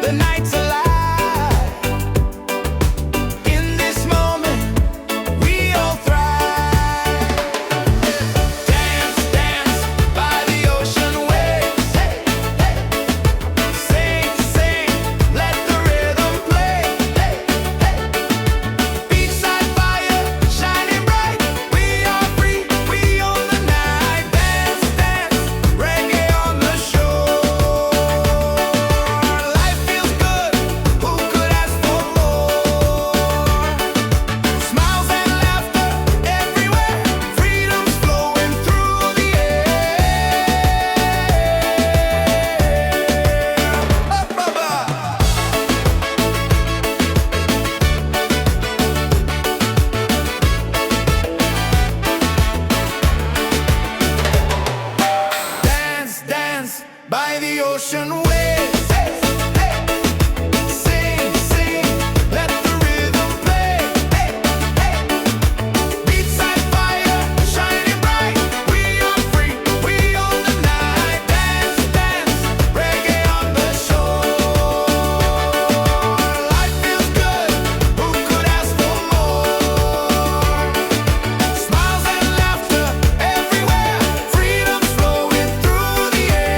the night's alive. In this moment, we all thrive. Dance, dance by the ocean waves. Hey, hey. Sing, sing, let the rhythm play. Hey, hey. Beachside fire, shining bright. We are free, we own the night. Dance, dance, reggae on the shore. Life feels good, who could ask for more? Smiles and laughter everywhere. Freedom's flowing through the air. Up above. Dance, dance by the ocean waves. Hey, hey. Sing, sing, let the rhythm play. Hey, hey. Beachside fire, shining bright. We are free, we own the night. Dance, dance, reggae on the shore. Life feels good, who could ask for more? Smiles and laughter everywhere. Freedom's flowing through the air.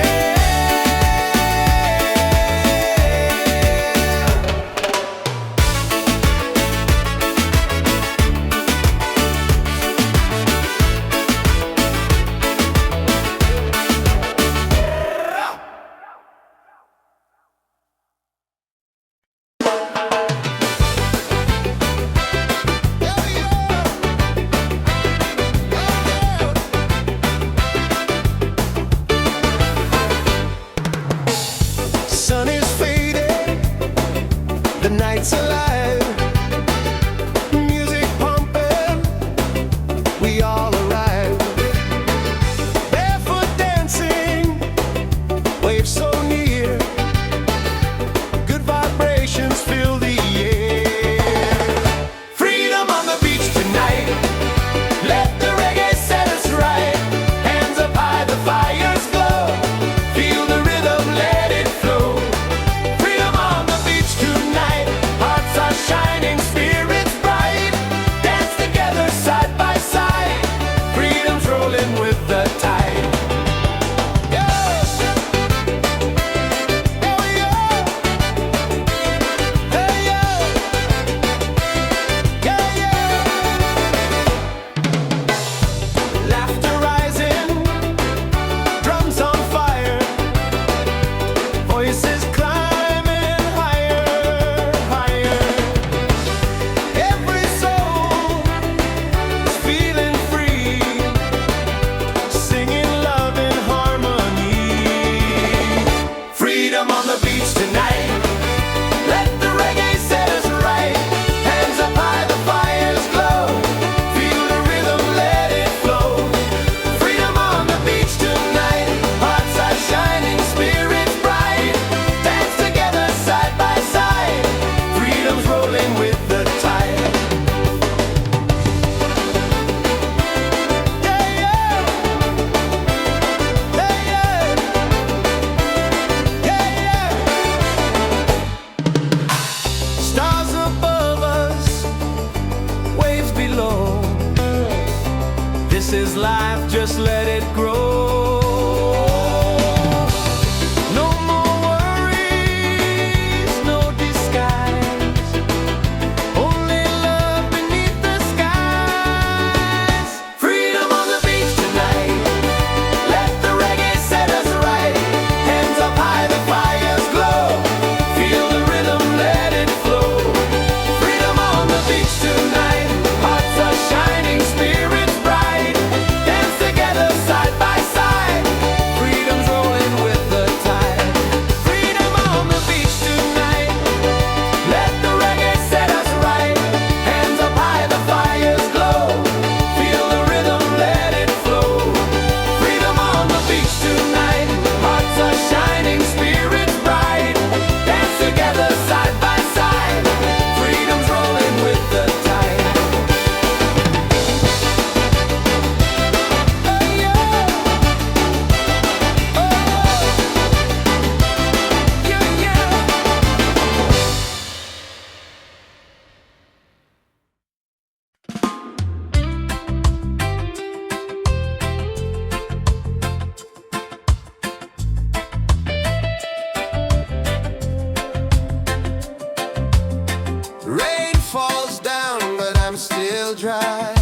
dry.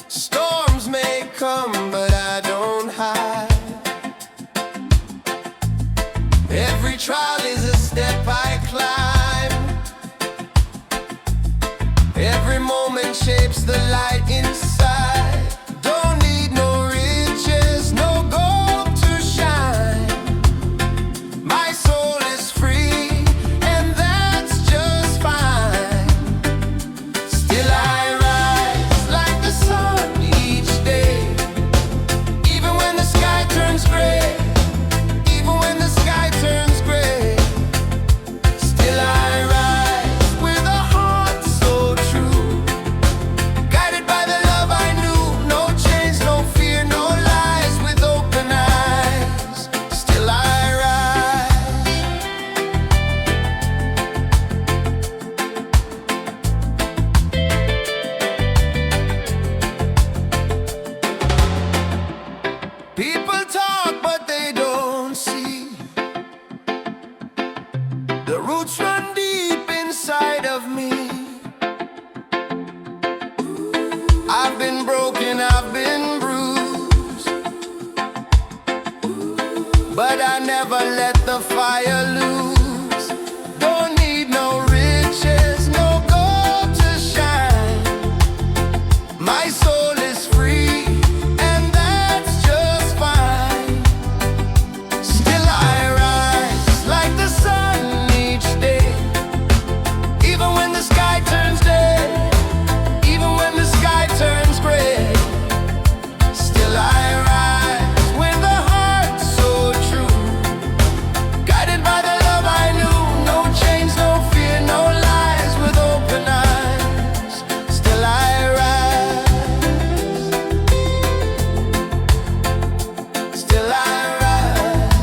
Storms may come, but I don't hide. Every trial is a step I climb. Every moment shapes the light inside. Don't need no riches, no gold to shine. My soul is free, and that's just fine. Still I rise like the sun each day, even when the sky turns gray. Even when the sky turns gray, still I rise with a heart so true, guided by the love I knew. No chains, no fear, no lies, with open eyes. Still I rise. People talk, but they don't see. The roots run deep inside of me. I've been broken, I've been bruised, but I never let the fire lose. Don't need no riches, no gold to shine. My soul is free, and that's just fine. Still I rise like the sun each day, even when the sky turns day, even when the sky turns gray. Still I rise with a heart so true, guided by the love I knew. No chains, no fear, no lies, with open eyes. Still I rise. Still I rise.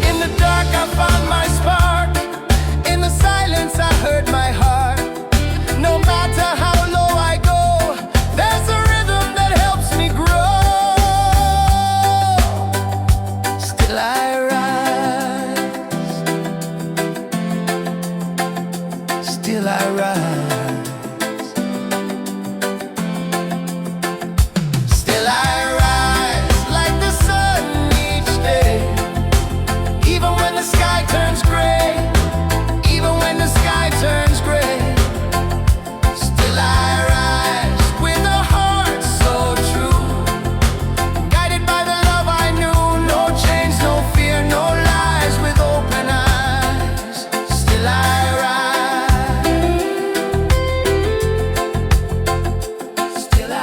In the dark I found my spark. In the silence I heard my heart. No matter how low I go, there's a rhythm that helps me grow. Still I rise. Still I rise. Still I rise like the sun each day, even when the sky turns gray, even when the sky turns gray. Still I rise with a heart so true, guided by the love I knew. No chains, no fear, no lies, with open eyes. Still I rise. Still I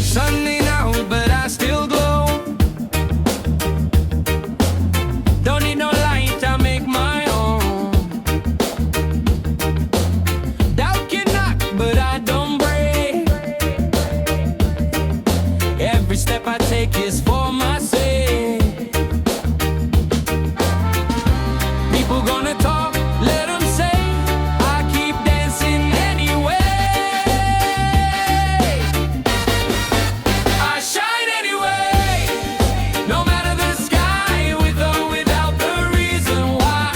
Sunday now, but I still glow. Don't need no light, I make my own. Doubt can knock, but I don't break. Every step I take is for my sake. People gonna talk, let them say. I keep dancing anyway. I shine anyway, no matter the sky, with or without the reason why.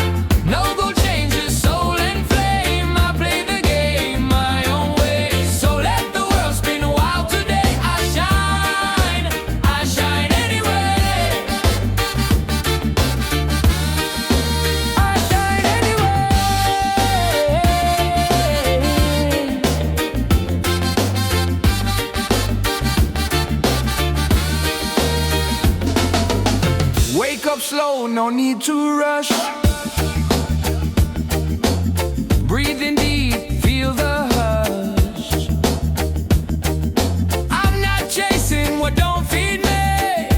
No gold changes soul and flame. I play the game my own way. So let the world spin wild today. I shine anyway. I shine anyway. Wake up slow, no need to rush. breathing deep, feel the hush. I'm not chasing what don't feed me.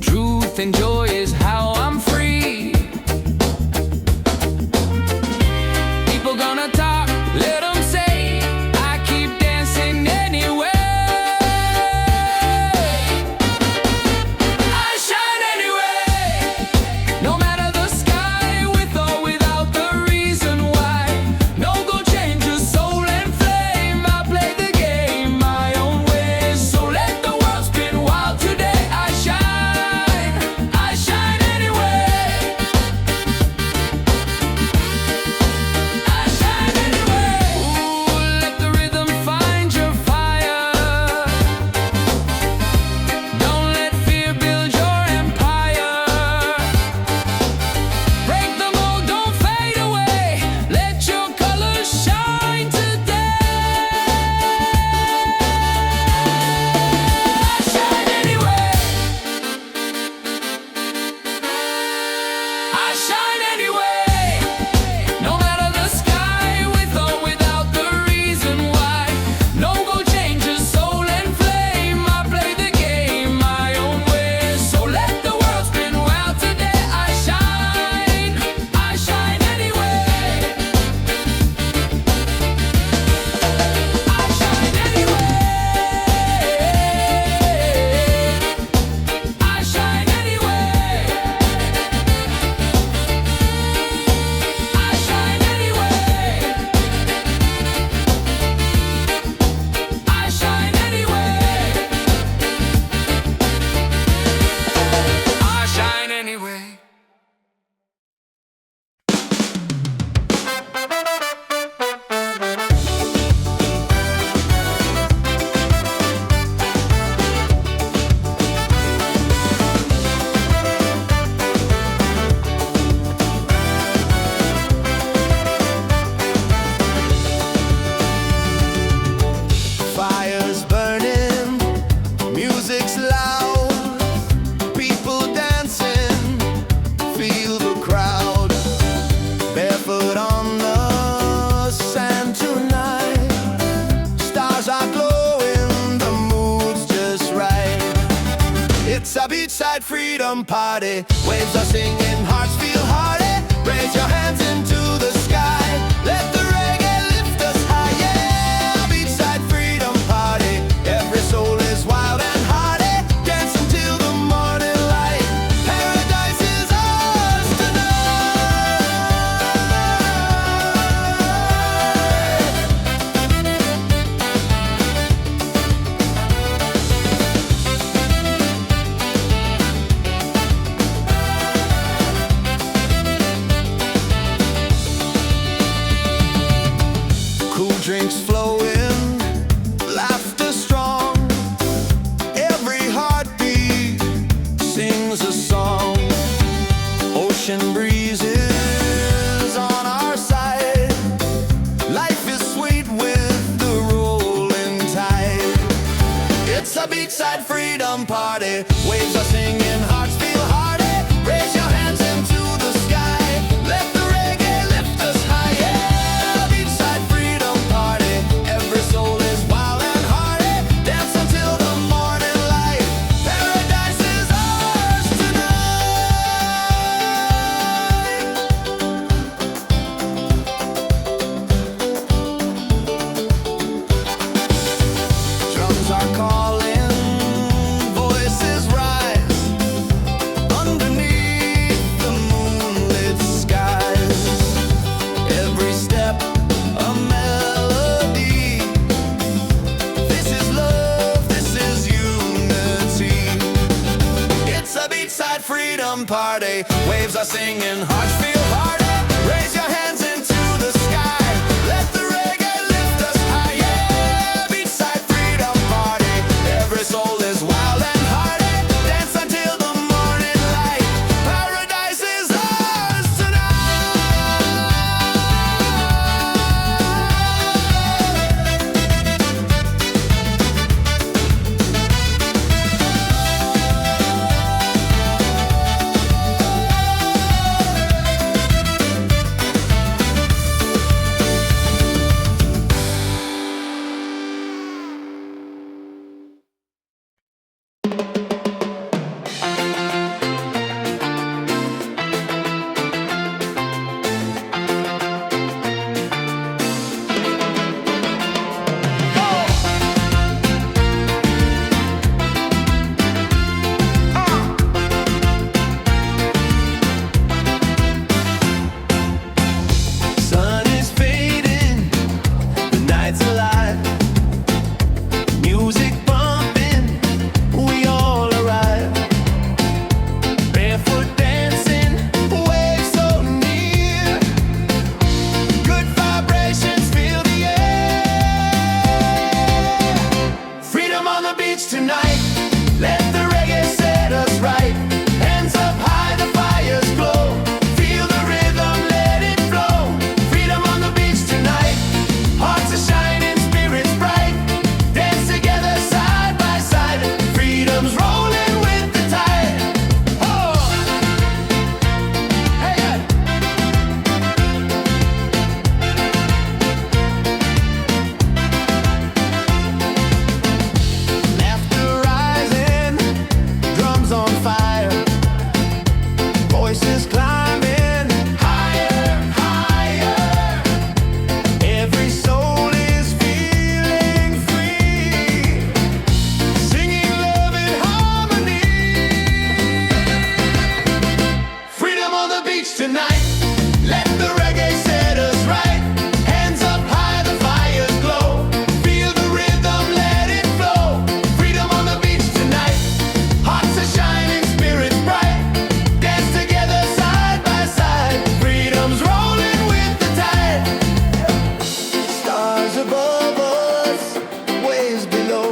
Truth and joy is how I'm free. People gonna talk, let them say. I keep dancing anyway. I shine anyway. No matter the sky, with or without the reason why. No gold changes soul and flame. I play the game my own way. So let the world spin wild today. I shine anyway. I shine anyway. Ooh, let the rhythm find your fire. Don't let fear build your empire. Break the mold, don't fade away. Let your colors shine today. I shine anyway. I shine anyway. No matter the sky, with or without the reason why. No gold changes soul and flame. I play the game my own way. So let the world spin wild today. I shine anyway. I shine anyway. I shine anyway. I shine anyway. I shine anyway. I shine anyway. Fire's burning, music's loud, people dancing, feel the crowd. Barefoot on the sand tonight, stars are glowing, the mood's just right. It's a beachside freedom party, waves are singing, hearts feel hearty. Raise your hands into the sky, let the reggae lift us high. Yeah, beachside freedom party, every soul is wild and hearty. Dance until the morning light, paradise is ours tonight. Cool drinks flowing, laughter strong. Every heartbeat sings a song. Ocean breezes on our side. Life is sweet with the rolling tide. It's a beachside freedom party, waves are singing, hearts feel hearty. Raise your hands into the sky, let the reggae lift us high. Yeah, beachside freedom party, every soul is wild and hearty. Dance until the morning light, paradise is ours tonight. Drums are calling, voices rise, underneath the moonlit skies. Every step a melody. This is love, this is unity. It's a beachside freedom party, waves are singing, hearts feel hearty. Raise your hands into the sky, let the reggae lift us high. Yeah, beachside freedom party, every soul is wild and hearty. Dance until the morning light, paradise is ours tonight. on the beach tonight. Let the reggae set us right. Hands up high, the fires glow. Feel the rhythm, let it flow. Freedom on the beach tonight. Hearts are shining, spirits bright. Dance together side by side. Freedom's rolling with the tide. Oh! Hey, yeah. Laughter rising, drums on fire. Voices climbing higher, higher. Every soul is feeling free, singing love in harmony. Freedom on the beach tonight. Let the reggae set us right. Hands up high, the fires glow. Feel the rhythm, let it flow. Freedom on the beach tonight. Hearts are shining, spirits bright. Dance together side by side. Freedom's rolling with the tide. Stars above us, waves below.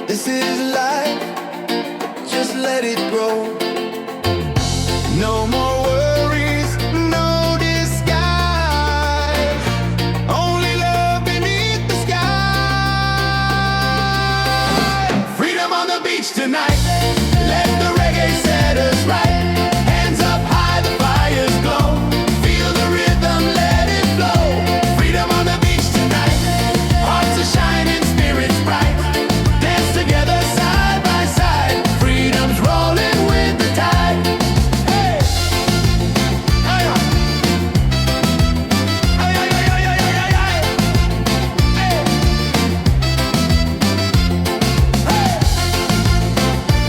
This is life, just let it grow. No more worries, no disguise. Only love beneath the sky. Freedom on the beach tonight. Let the reggae set us right. Hands up high, the fires glow. Feel the rhythm, let it flow. Freedom on the beach tonight. Hearts are shining, spirits bright. Dance together side by side. Freedom's rolling with the tide. Hey! Hey! Hey! Hey! Hey! Hey! Hey!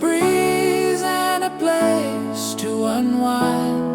breeze and a place to unwind.